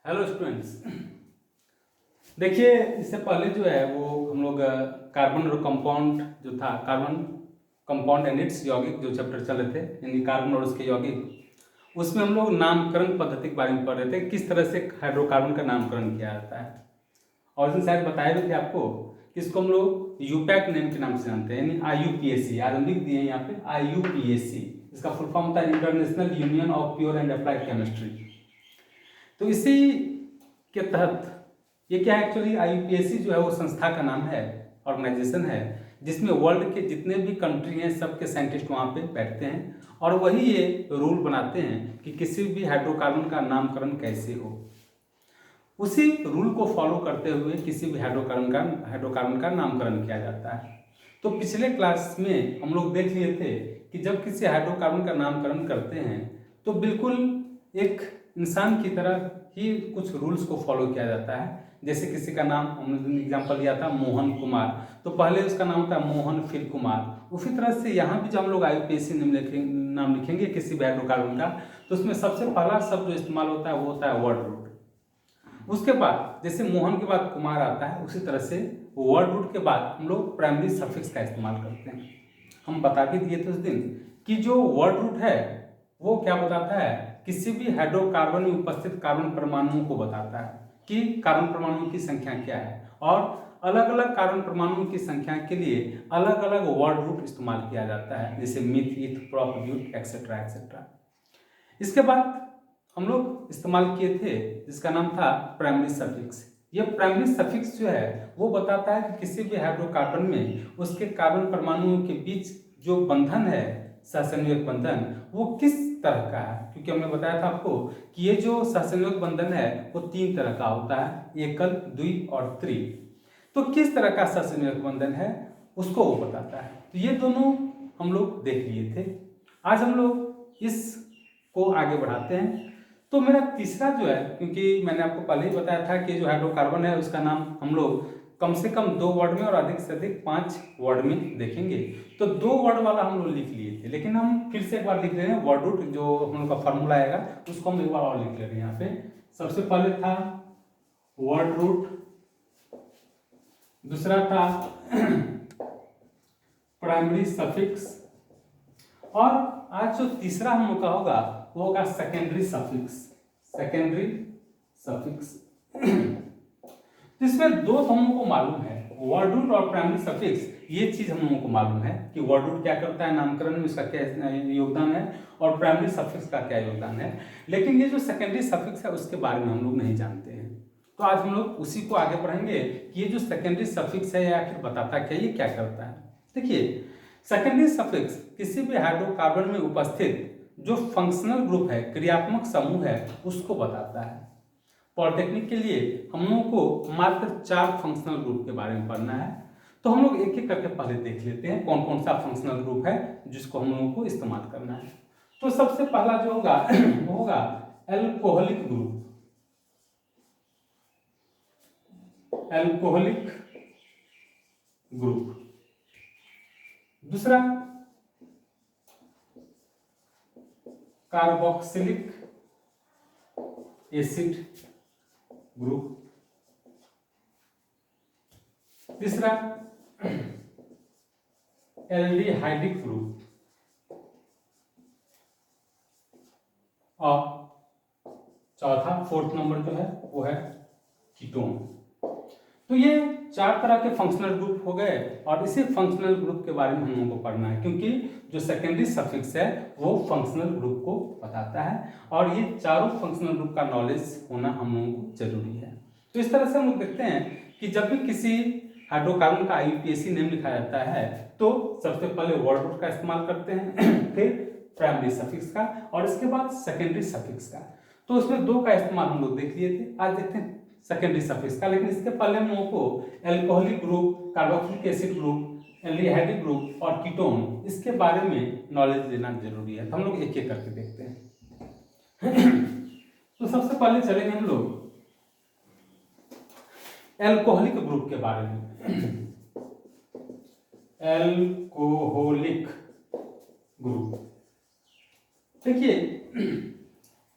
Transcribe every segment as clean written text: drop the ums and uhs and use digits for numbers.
Hello students. देखिए, इससे पहले जो है वो हम लोग कार्बन और कंपाउंड जो था, कार्बन कंपाउंड एंड इट्स यौगिक जो चैप्टर चल रहे थे, यानी कार्बन और उसके यौगिक, उसमें हम लोग नामकरण पद्धति के बारे में पढ़ रहे थे, किस तरह से हाइड्रोकार्बन का नामकरण किया जाता है। और उसमें शायद बताए भी थे आपको कि इसको हम लोग यूपैक नेम के नाम से जानते हैं, यानी IUPAC। आज हम लिख दिए यहाँ पे IUPAC। इसका फुल फॉर्म होता है international union of pure and applied chemistry. तो इसी के तहत ये क्या है, एक्चुअली IUPAC जो है वो संस्था का नाम है, ऑर्गेनाइजेशन है, जिसमें वर्ल्ड के जितने भी कंट्री हैं सबके साइंटिस्ट वहाँ पे बैठते हैं और वही ये रूल बनाते हैं कि किसी भी हाइड्रोकार्बन का नामकरण कैसे हो। उसी रूल को फॉलो करते हुए किसी भी हाइड्रोकार्बन का नामकरण किया जाता है। तो पिछले क्लास में हम लोग देख लिए थे कि जब किसी हाइड्रोकार्बन का नामकरण करते हैं तो बिल्कुल एक इंसान की तरह ही कुछ रूल्स को फॉलो किया जाता है। जैसे किसी का नाम हमने एग्जांपल लिया था मोहन कुमार, तो पहले उसका नाम होता है मोहन फिर कुमार। उसी तरह से यहाँ भी जब हम लोग IUPAC नाम लिखेंगे किसी भी हाइड्रोकार्बन का, तो उसमें सबसे पहला शब्द जो इस्तेमाल होता है वो होता है वर्ड रूट। उसके बाद जैसे मोहन के बाद कुमार आता है, उसी तरह से वर्ड रूट के बाद हम लोग प्राइमरी सफिक्स का इस्तेमाल करते हैं। हम बता भी दिए थे उस दिन कि जो वर्ड रूट है वो क्या बताता है, किसी भी हाइड्रोकार्बन में उपस्थित कार्बन परमाणुओं को बताता है कि कार्बन परमाणुओं की संख्या क्या है, और अलग अलग कार्बन परमाणुओं की संख्या के लिए अलग अलग वर्ड रूट इस्तेमाल किया जाता है, जैसे मिथ, ईथ, प्रोप, ब्यूट, एक्सेट्रा एक्सेट्रा। इसके बाद हम लोग इस्तेमाल किए थे जिसका नाम था प्राइमरी सफिक्स। ये प्राइमरी सफिक्स जो है वो बताता है कि किसी भी हाइड्रोकार्बन में उसके कार्बन परमाणुओं के बीच जो बंधन है, सहसंयोजक बंधन, वो किस तरह का है। क्योंकि हमने बताया था आपको कि ये जो सहसंयोजक बंधन है वो 3 तरह का होता है, एकल, द्वि और त्रि। तो किस तरह का सहसंयोजक बंधन है उसको वो बताता है। तो ये दोनों हम लोग देख लिए थे। आज हम लोग इस को आगे बढ़ाते हैं। तो मेरा तीसरा जो है, क्योंकि मैंने आपको पहले ही बताया था कि जो हाइड्रोकार्बन है उसका नाम हम लोग कम से कम 2 वर्ड में और अधिक से अधिक 5 वर्ड में देखेंगे, तो 2 वर्ड वाला हम लोग लिख लिए थे, लेकिन हम फिर से एक बार लिख रहे हैं। वर्ड रूट जो हम लोग का फॉर्मूला आएगा उसको हम एक बार और लिख ले रहे हैं। यहाँ पे सबसे पहले था वर्ड रूट, दूसरा था प्राइमरी सफिक्स, और आज जो तीसरा हम लोग का होगा वो होगा सेकेंडरी सफिक्स। सेकेंडरी सफिक्स इसमें दो हम लोगों को मालूम है, वर्ड रूट और प्राइमरी सफिक्स। ये चीज हम लोगों को मालूम है कि वर्ड रूट क्या करता है नामकरण में, उसका क्या योगदान है, और प्राइमरी सफिक्स का क्या योगदान है। लेकिन ये जो सेकेंडरी सफिक्स है उसके बारे में हम लोग नहीं जानते हैं। तो आज हम लोग उसी को आगे बढ़ाएंगे कि ये जो सेकेंडरी सफिक्स है या आखिर बताता क्या, ये क्या करता है। देखिए, सेकेंडरी सफिक्स किसी भी हाइड्रोकार्बन में उपस्थित जो फंक्शनल ग्रुप है, क्रियात्मक समूह है, उसको बताता है। पॉलिटेक्निक के लिए हम लोगों को मात्र 4 फंक्शनल ग्रुप के बारे में पढ़ना है। तो हम लोग एक एक करके पहले देख लेते हैं कौन कौन सा फंक्शनल ग्रुप है जिसको हम लोगों को इस्तेमाल करना है। तो सबसे पहला जो होगा वो होगा एल्कोहलिक ग्रुप। Alcoholic group. दूसरा कार्बोक्सिलिक एसिड ग्रुप। तीसरा एल्डिहाइडिक ग्रुप। और चौथा, फोर्थ नंबर जो है वो है कीटोन। तो ये 4 तरह के फंक्शनल ग्रुप हो गए, और इसी फंक्शनल ग्रुप के बारे में हम लोगों को पढ़ना है, क्योंकि जो सेकेंडरी सफिक्स है वो फंक्शनल ग्रुप को बताता है, और ये चारों फंक्शनल ग्रुप का नॉलेज होना हम लोगों को जरूरी है। तो इस तरह से हम लोग देखते हैं कि जब भी किसी हाइड्रोकार्बन का IUPAC नेम लिखा जाता है तो सबसे पहले वर्ड रूट का इस्तेमाल करते हैं, फिर प्राइमरी सफिक्स का, और इसके बाद सेकेंडरी सफिक्स का। तो उसमें 2 का इस्तेमाल हम लोग देख लिए थे। आज देखते हैं सेकेंडरी सफिक्स का। लेकिन इसके पहले हम लोगों को alcoholic group, carboxylic acid group, aldehydic group और कीटोन, इसके बारे में नॉलेज लेना जरूरी है। तो हम लोग एक एक करके देखते हैं। तो सबसे पहले चलेंगे हम लोग एल्कोहलिक ग्रुप के बारे में। एल्कोहलिक ग्रुप, देखिए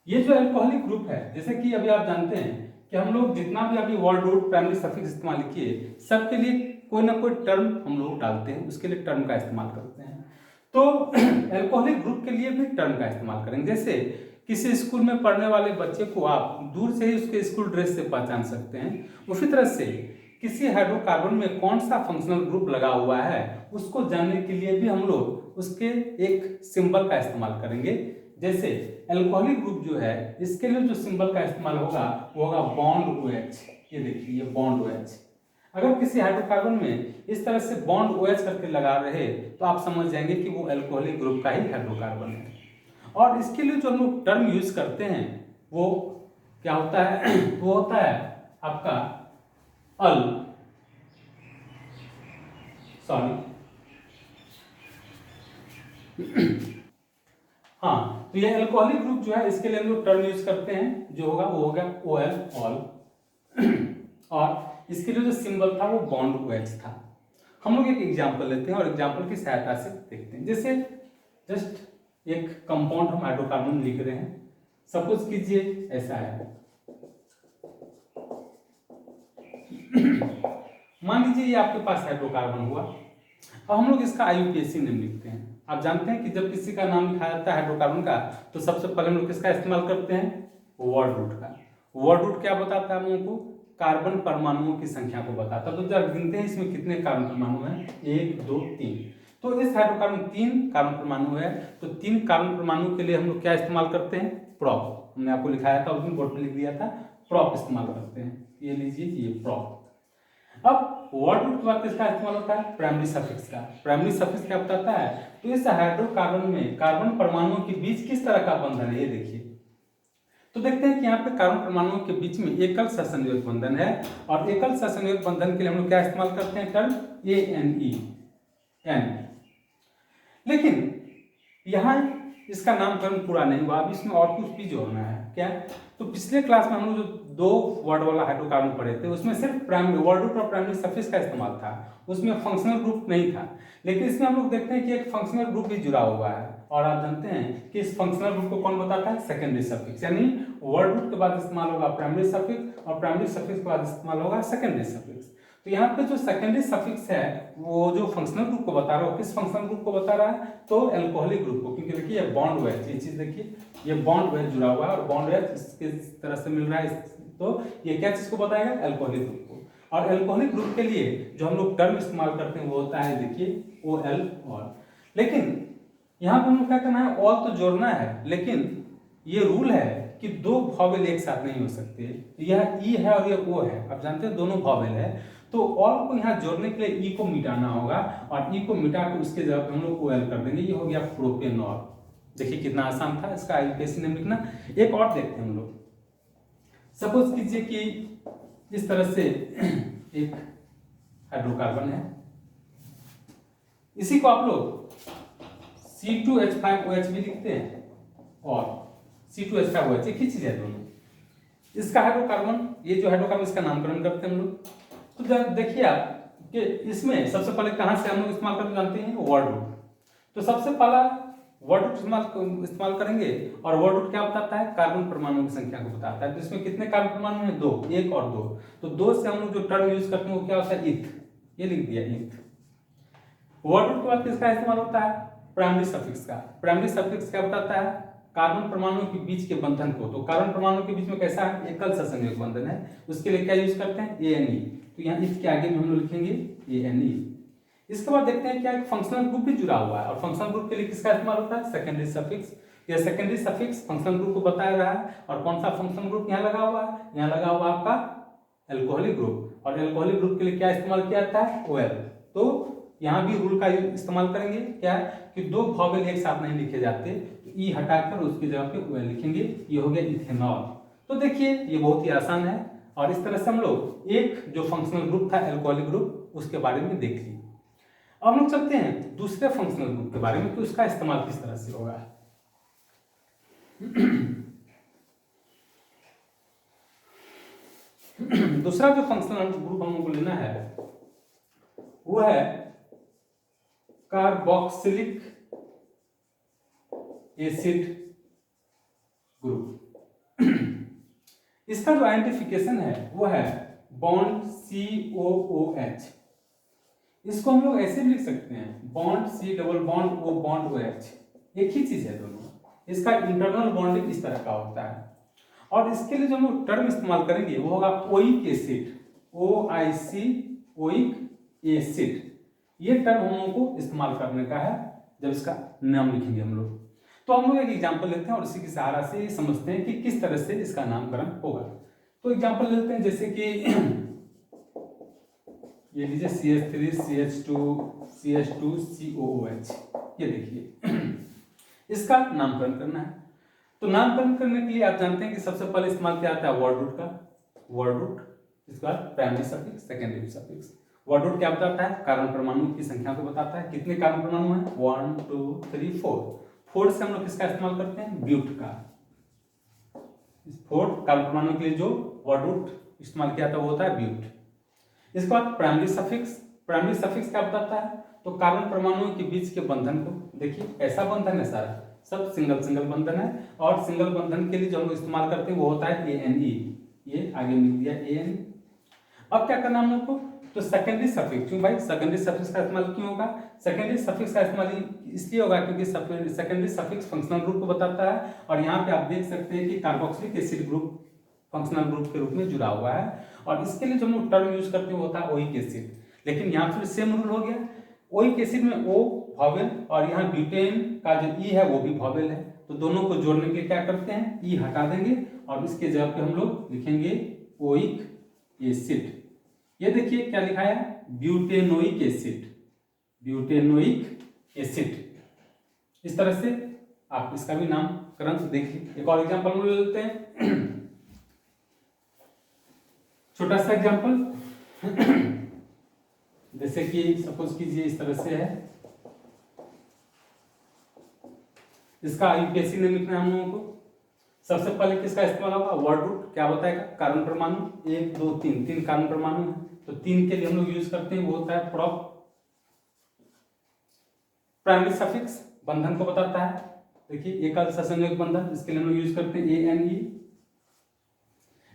ये जो अल्कोहलिक ग्रुप है, जैसे कि अभी आप जानते हैं कि हम लोग जितना भी अभी वर्ड रूट प्राइमरी सफिक्स इस्तेमाल किए, सबके लिए कोई ना कोई टर्म हम लोग डालते हैं, उसके लिए टर्म का इस्तेमाल करते हैं। तो अल्कोहलिक ग्रुप के लिए भी टर्म का इस्तेमाल करेंगे। जैसे किसी स्कूल में पढ़ने वाले बच्चे को आप दूर से ही उसके स्कूल ड्रेस से पहचान सकते हैं, उसी तरह से किसी हाइड्रोकार्बन में कौन सा फंक्शनल ग्रुप लगा हुआ है उसको जानने के लिए भी हम लोग उसके एक सिंबल का इस्तेमाल करेंगे। जैसे अल्कोहलिक ग्रुप जो है, इसके लिए जो सिंबल का इस्तेमाल होगा वो होगा बॉन्ड OH। ये देखिए, ये बॉन्ड OH। अगर किसी हाइड्रोकार्बन में इस तरह से बॉन्ड OH करके लगा रहे तो आप समझ जाएंगे कि वो अल्कोहलिक ग्रुप का ही हाइड्रोकार्बन है। और इसके लिए जो हम लोग टर्म यूज करते हैं वो क्या होता है वो होता है आपका हाँ, तो ये अल्कोहलिक ग्रुप जो है इसके लिए हम लोग टर्म यूज करते हैं, जो होगा वो होगा OL ऑल। और इसके लिए जो सिंबल था वो बॉन्ड OH था। हम लोग एक एग्जांपल लेते हैं और एग्जांपल की सहायता से देखते हैं। जैसे जस्ट एक कंपाउंड हम हाइड्रोकार्बन लिख रहे हैं, सपोज कीजिए ऐसा है। मान लीजिए ये आपके पास हाइड्रोकार्बन हुआ। अब हम लोग इसका IUPAC नेम लिखते हैं। आप जानते हैं कि जब किसी का नाम लिखा जाता है हाइड्रोकार्बन का तो सबसे पहले हम लोग किसका इस्तेमाल करते हैं, वर्ड रूट का। वर्ड रूट क्या बताता है हम लोगों को, कार्बन परमाणुओं की संख्या को बताता है। तो जब गिनते हैं इसमें कितने कार्बन परमाणु हैं, 1 2 3। तो इस हाइड्रोकार्बन में 3 कार्बन परमाणु है, तो 3 कार्बन परमाणु के लिए हम लोग क्या इस्तेमाल करते हैं, प्रोप। हमने आपको लिखाया था, उस दिन बोर्ड पे लिख दिया था, प्रोप इस्तेमाल करते हैं। ये लीजिए, ये प्रोप। अब वर्ड रूट के बाद किसका इस्तेमाल होता है, प्राइमरी सफिक्स का। प्राइमरी सफिक्स क्या बताता है, तो इस हाइड्रोकार्बन में कार्बन परमाणुओं के बीच किस तरह का बंधन है, ये देखिए। तो देखते हैं कि यहाँ पे कार्बन परमाणुओं के बीच में एकल सहसंयोजक बंधन है, और एकल सहसंयोजक बंधन के लिए हम लोग क्या इस्तेमाल करते हैं, टर्म ANE, N। लेकिन यहाँ इसका नामकरण पूरा नहीं हुआ, अब इसमें और कुछ भी जोड़ना है। क्या, तो पिछले क्लास में हम लोग जो 2 वर्ड वाला हाइड्रोकार्बन पढ़े थे उसमें सिर्फ प्राइमरी वर्ड रूट और प्राइमरी सफिक्स का इस्तेमाल था, उसमें फंक्शनल ग्रुप नहीं था। लेकिन इसमें हम लोग देखते हैं कि एक फंक्शनल ग्रुप भी जुड़ा हुआ है, और आप जानते हैं कि इस फंक्शनल ग्रुप को कौन बताता है, सेकेंडरी सफिक्स। यानी वर्ड रूट के बाद इस्तेमाल होगा प्राइमरी सफिक्स, और प्राइमरी सफिक्स के बाद इस्तेमाल होगा सेकेंडरी सफिक्स। तो यहाँ पे जो सेकेंडरी सफिक्स है वो जो फंक्शनल ग्रुप को बता रहा है, किस फंक्शनल ग्रुप को बता रहा है, तो अल्कोहलिक ग्रुप को। क्योंकि देखिए ये बॉन्ड OH, ये चीज देखिए, ये बॉन्ड OH जुड़ा हुआ है, और बॉन्ड OH इसके तरह से मिल रहा है, तो ये क्या चीज को बताएगा, अल्कोहलिक ग्रुप को। और अल्कोहलिक ग्रुप के लिए जो हम लोग टर्म इस्तेमाल करते हैं वो होता है, देखिए, OL ऑल। लेकिन यहाँ पे हम लोग क्या करना है, ऑल तो जोड़ना है, लेकिन ये रूल है कि 2 वॉवेल एक साथ नहीं हो सकते। यह ई है और यह ओ है, आप जानते हैं दोनों वॉवेल है, तो ऑल को यहाँ जोड़ने के लिए ई को मिटाना होगा, और ई को मिटा के उसके जगह पे हम लोग OL कर देंगे। ये हो गया प्रोपेनॉल। देखिए कितना आसान था इसका IUPAC नेम लिखना। एक और देखते हैं हम लोग। सपोज कीजिए कि इस तरह से एक हाइड्रोकार्बन है, इसी को आप लोग C2H5OH भी लिखते हैं, और C2H5OH एक ही चीज है दोनों। इसका हाइड्रोकार्बन, ये जो हाइड्रोकार्बन इसका नामकरण करते हैं हम लोग। तो देखिए आप कि इसमें सबसे पहले कहां से हम लोग इस्तेमाल करना जानते हैं, वर्ड रूट। तो सबसे पहला वर्ड रूट इस्तेमाल करेंगे, और वर्ड रूट क्या बताता है, कार्बन परमाणुओं की संख्या को बताता है। तो इसमें कितने कार्बन परमाणु हैं, 2, 1 और 2। तो 2 से हम लोग जो टर्म यूज करते हैं वो क्या होता है, इथ। ये लिख दिया, इथ। वर्ड रूट के बाद किसका इस्तेमाल होता है, प्राइमरी सफिक्स का। प्राइमरी सफिक्स क्या बताता है, कार्बन परमाणुओं के बीच के बंधन को। तो कार्बन परमाणुओं के बीच में कैसा है, एकल सहसंयोजक बंधन है, उसके लिए क्या यूज करते हैं, ANE। तो यहाँ इसके आगे में हम लोग लिखेंगे ANE। इसके बाद देखते हैं क्या एक फंक्शनल ग्रुप भी जुड़ा हुआ है, और फंक्शनल ग्रुप के लिए किसका इस्तेमाल होता है, सेकेंडरी सफिक्स। यह सेकेंडरी सफिक्स फंक्शनल ग्रुप को बता रहा है, और कौन सा फंक्शनल ग्रुप यहाँ लगा हुआ है, यहाँ लगा हुआ आपका अल्कोहलिक ग्रुप। और अल्कोहलिक ग्रुप के लिए क्या इस्तेमाल किया जाता है, OL। तो यहाँ भी रूल का इस्तेमाल करेंगे, क्या कि 2 वॉवेल एक साथ नहीं लिखे जाते, तो ई हटाकर उसकी जगह पे OL लिखेंगे। ये हो गया इथेनॉल। तो देखिए ये बहुत ही आसान है, और इस तरह से हम लोग एक जो फंक्शनल ग्रुप था अल्कोहलिक ग्रुप उसके बारे में देख लिए। अब हम लोग चलते हैं दूसरे फंक्शनल ग्रुप के बारे में कि उसका इस्तेमाल किस तरह से होगा। दूसरा जो फंक्शनल ग्रुप हम लोग को लेना है वो है कार्बोक्सिलिक एसिड ग्रुप। इसका जो आइडेंटिफिकेशन है वो है बॉन्ड COOH। इसको हम लोग ऐसे भी लिख सकते हैं bond C double bond O bond OH, एक ही चीज है दोनों। इसका इंटरनल बॉन्डिंग इस तरह का होता है। और इसके लिए जो हम लोग टर्म इस्तेमाल करेंगे वो होगा oic acid, OIC oic acid. ये टर्म हम लोगों को इस्तेमाल करने का है जब इसका नाम लिखेंगे हम लोग। तो हम लोग एक एग्जांपल लेते हैं और इसी की सहारा से ये समझते हैं कि किस तरह से इसका नामकरण होगा। तो एग्जांपल लेते हैं जैसे कि ये लीजिए CH3 CH2 CH2 COOH, ये देखिए इसका नामकरण करना है। तो नामकरण करने के लिए आप जानते हैं कि सबसे पहले इस्तेमाल किया जाता है वर्ड रूट का, वर्ड रूट, इसके बाद primary suffix, secondary suffix. Word root क्या बताता है? कार्बन परमाणु की संख्या को बताता है। कितने कार्बन परमाणु हैं? 1 2 3 4। 4 से हम लोग किसका इस्तेमाल करते हैं? ब्यूट का। इस 4 कार्बन परमाणु के लिए जो वर्ड रूट इस्तेमाल किया था वो होता है ब्यूट। इसके बाद प्राइमरी सफिक्स। प्राइमरी सफिक्स क्या बताता है? तो कार्बन परमाणुओं के बीच के बंधन को, देखिए ऐसा बंधन है सारा, सब सिंगल सिंगल बंधन है। और सिंगल बंधन के लिए जो हम लोग इस्तेमाल करते हैं वो होता है ANE। ये आगे मिल दिया ANE। अब क्या करना हम लोग को? तो सेकेंडरी सफिक्स, क्यों भाई सेकेंडरी सफिक्स का इस्तेमाल क्यों होगा? सेकेंडरी सफिक्स का इस्तेमाल इसलिए होगा क्योंकि सेकेंडरी सफिक्स फंक्शनल ग्रुप को बताता है। और यहाँ पे आप देख सकते हैं कि carboxylic acid group functional group के रूप में जुड़ा हुआ है। और इसके लिए जो हम लोग टर्म यूज करते हैं वो होता है ओइक एसिड। लेकिन यहाँ फिर सेम रूल हो गया, ओइक एसिड में O वॉवेल और यहाँ ब्यूटेन का जो E है वो भी वॉवेल है। तो दोनों को जोड़ने के लिए क्या करते हैं? E हटा देंगे और इसके जगह पे हम लोग लिखेंगे ओइक एसिड। ये देखिए क्या लिखा है? Butanoic acid, butanoic acid. इस तरह से आप इसका भी नामकरण देखिए। एक और एग्जांपल ले लेते हैं, छोटा सा एग्जांपल। जैसे कि सपोज कीजिए इस तरह से है, इसका यूपीएससी ने लिखना है हम लोगों को। सबसे पहले किसका इस्तेमाल होगा? Word root. क्या बताएगा? कार्बन परमाणु 1 2 3, 3 कार्बन परमाणु है तो 3 के लिए हम लोग यूज करते हैं वो होता है प्रॉप। प्राइमरी सफिक्स बंधन को बताता है, देखिए एकल ससंयोजक बंधन, इसके लिए हम लोग यूज करते हैं ANE।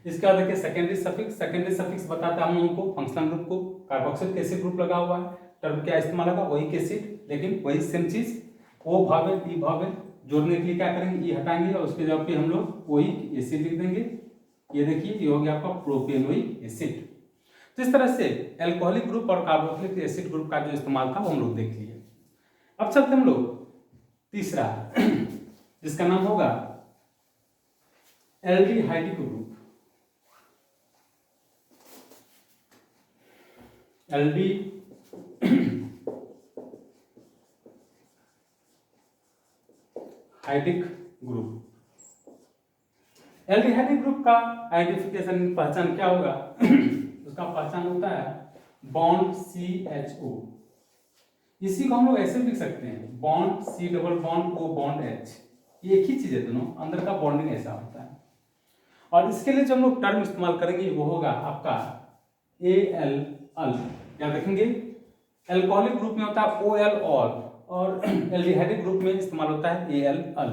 इसके बाद देखिए सेकेंडरी सफिक्स। सेकेंडरी सफिक्स बताता है हम लोगों को फंक्शनल ग्रुप को, कार्बोक्सिलिक एसिड ग्रुप लगा हुआ है, टर्म क्या इस्तेमाल होगा? Oic acid. लेकिन वही सेम चीज O वॉवेल E वॉवेल जोड़ने के लिए क्या करेंगे? E हटाएंगे और उसके जगह पे हम लोग ओइक एसिड लिख देंगे। ये देखिए ये हो गया आपका प्रोपेनोइक एसिड। तो इस तरह से एल्कोहलिक ग्रुप और कार्बोक्सिलिक एसिड ग्रुप का जो इस्तेमाल था वो हम लोग देख लिए। अब चलते हम लोग तीसरा जिसका नाम होगा aldehydic group. Aldehydic group. Aldehydic group का आइडेंटिफिकेशन पहचान क्या होगा? उसका पहचान होता है बॉन्ड CHO। इसी को हम लोग ऐसे लिख सकते हैं bond C double bond O bond H। ये एक ही चीज है, दोनों अंदर का बॉन्डिंग ऐसा होता है। और इसके लिए जो हम लोग टर्म इस्तेमाल करेंगे वो होगा आपका ALL। क्या देखेंगे? एल्कोहलिक ग्रुप में होता है OL और एल्डिहाइडिक ग्रुप में इस्तेमाल होता है ALL।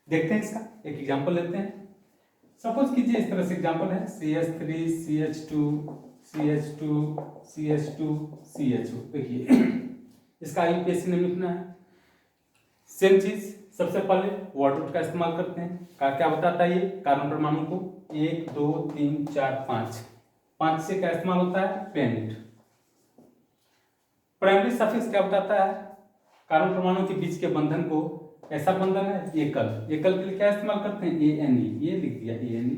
देखते हैं इसका एक एग्जांपल लेते हैं। सपोज कीजिए इस तरह से एग्जांपल है CH3 CH2 CH2 CH2 CHO। देखिए इसका यूपीएससी ने लिखना है। सेम चीज, सबसे पहले वर्ड रूट का इस्तेमाल करते हैं। क्या बताता है? ये कार्बन परमाणु को 1 2 3 4 5 से क्या इस्तेमाल होता है? पेंट। प्राइमरी सफिक्स क्या बताता है? कार्बन परमाणु के बीच के बंधन को, ऐसा बंधन है एकल, एकल के लिए क्या इस्तेमाल करते हैं? ANE। ये लिख दिया ANE।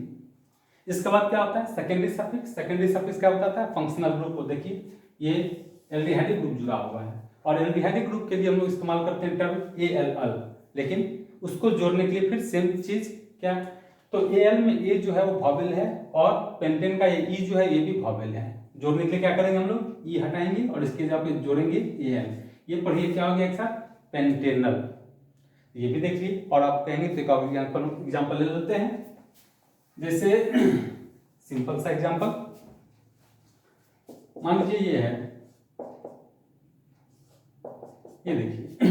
इसके बाद क्या होता है? Secondary suffix. सेकेंडरी सफिक्स क्या बताता है? फंक्शनल ग्रुप को। देखिए ये एल्डिहाइडिक ग्रुप जुड़ा हुआ है और एल्डिहाइडिक ग्रुप के लिए हम लोग इस्तेमाल करते हैं टर्म ALL। लेकिन उसको जोड़ने के लिए फिर सेम चीज क्या? तो AL में A जो है वो वॉवेल है और पेंटेन का ये E जो है ये भी वॉवेल है। जोड़ने के लिए क्या करेंगे हम लोग? E हटाएंगे और इसके जगह पे जोड़ेंगे AL। ये पढ़िए क्या हो गया एक साथ? पेंटेनल। ये भी देख लीजिए और आप कहेंगे तो एक एग्जांपल ले लेते हैं। जैसे सिंपल सा एग्जांपल मान लीजिए ये है, ये देखिए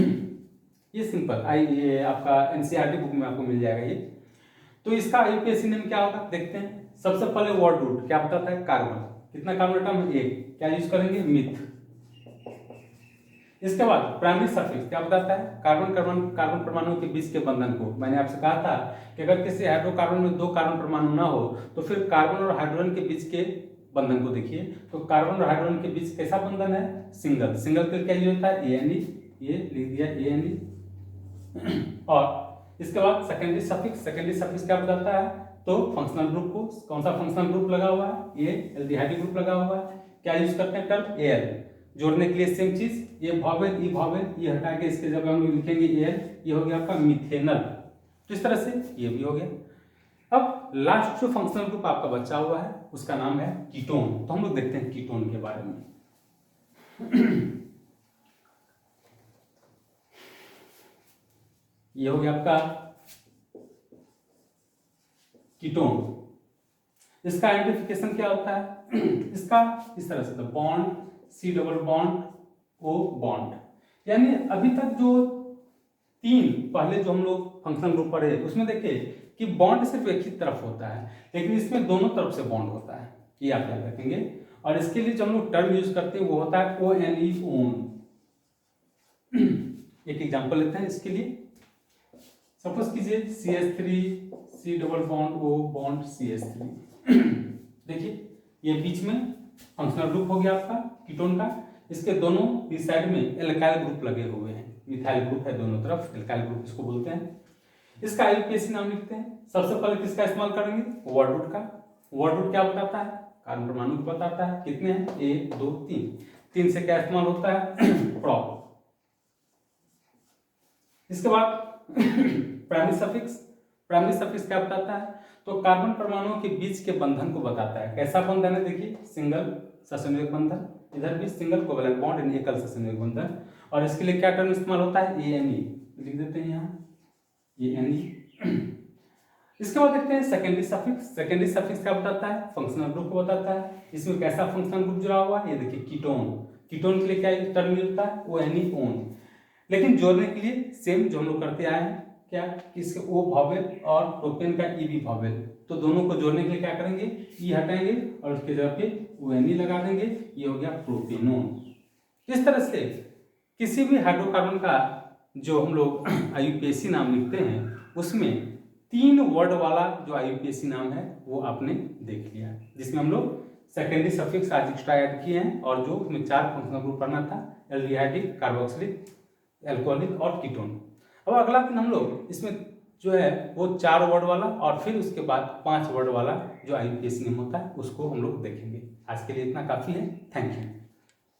ये सिंपल ये आपका NCERT बुक में आपको मिल जाएगा ये। तो इसका यूपीएससी नेम क्या होगा? देखते हैं। सबसे पहले वर्ड रूट क्या बताता है, कार्बन। कितना कार्बन एटम, एक। क्या यूज करेंगे, मिथ। इसके बाद प्राइमरी सफिक्स क्या बताता है, कार्बन कार्बन कार्बन परमाणु के बीच के बंधन को। मैंने आपसे कहा था कि अगर किसी हाइड्रोकार्बन में 2 कार्बन परमाणु ना हो तो फिर कार्बन और हाइड्रोजन के बीच के बंधन को देखिए। तो कार्बन और हाइड्रोजन के बीच कैसा बंधन है, सिंगल। सिंगल के लिए क्या यूज होता है, ANE, ये लिख दिया ANE। और इसके बाद सेकेंडरी सफिक्स। सेकेंडरी सफिक्स क्या बताता है, तो फंक्शनल ग्रुप को, कौन सा फंक्शनल ग्रुप लगा हुआ है, ये एल्डिहाइड ग्रुप लगा हुआ है। क्या यूज करते हैं, टर्म AL जोड़ने के लिए। सेम चीज, ये भावेल, ई भावेल, ये हटा के इसके जगह हम लिखेंगे AL, ये हो गया आपका मिथेनल। तो इस तरह से ये भी हो गया। अब लास्ट जो फंक्शनल ग्रुप आपका बचा हुआ है उसका नाम है कीटोन। तो हम लोग देखते हैं कीटोन के बारे में। ये हो गया आपका कीटोन। इसका आइडेंटिफिकेशन क्या होता है, इसका इस तरह से, bond C double bond O bond. यानी अभी तक जो 3 पहले जो हम लोग फंक्शनल ग्रुप पढ़े उसमें देखिए कि बॉन्ड सिर्फ एक ही तरफ होता है, लेकिन इसमें दोनों तरफ से बॉन्ड होता है, ये आप याद रखेंगे। और इसके लिए जो हम लोग टर्म यूज करते हैं वो होता है ONE, ओन। एक एग्जांपल लेते हैं इसके लिए। सपोज कीजिए CH3 C double bond O bond CH3। देखिए ये बीच में फंक्शनल ग्रुप हो गया आपका कीटोन का। इसके दोनों इस साइड में एल्काइल ग्रुप लगे हुए हैं, मिथाइल ग्रुप है दोनों तरफ, एल्काइल ग्रुप इसको बोलते हैं। इसका IUPAC नाम लिखते हैं। सबसे पहले किसका इस्तेमाल करेंगे, वर्ड रूट का। वर्ड रूट क्या बताता है, कार्बन परमाणु को बताता है। कितने हैं, 1 2 3। 3 से क्या इस्तेमाल होता है, प्रॉप। इसके बाद प्राइमरी सफिक्स। प्राइमरी सफिक्स क्या बताता है, तो कार्बन परमाणुओं के बीच के बंधन को बताता है। कैसा बंधन है, देखिए सिंगल ससंयोजक बंधन, इधर भी सिंगल कोवैलेंट बॉन्ड यानी एकल ससंयोजक बंधन। और इसके लिए क्या टर्म इस्तेमाल होता है, ANE लिख देते हैं यहाँ, ANE। इसके बाद देखते हैं सेकेंडरी सफिक्स। सेकेंडरी सफिक्स क्या बताता है, फंक्शनल ग्रुप को बताता है। इसमें कैसा फंक्शनल ग्रुप जुड़ा हुआ है, ये देखिए कीटोन। कीटोन के लिए क्या टर्म मिलता है, ONE, ओन। लेकिन जोड़ने के लिए सेम जो हम लोग करते आए हैं, क्या कि इसके O भावेल और प्रोपेन का E भी भावेल। तो दोनों को जोड़ने के लिए क्या करेंगे, E हटाएंगे और उसके जगह पे ONE लगा देंगे, ये हो गया प्रोपेनोन। इस तरह से किसी भी हाइड्रोकार्बन का जो हम लोग IUPAC नाम लिखते हैं उसमें 3 वर्ड वाला जो IUPAC नाम है वो आपने देख लिया, जिसमें हम लोग सेकेंडरी सफिक्स आज एक्स्ट्रा ऐड किए हैं और जो उसमें 4 फंक्शनल ग्रुप पढ़ना था, एल्डिहाइडिक, कार्बोक्सिलिक, एल्कोहलिक और कीटोन। अब अगला दिन हम लोग इसमें जो है वो 4 वर्ड वाला और फिर उसके बाद 5 वर्ड वाला जो IUPAC नेम होता है उसको हम लोग देखेंगे। आज के लिए इतना काफ़ी है। Thank you.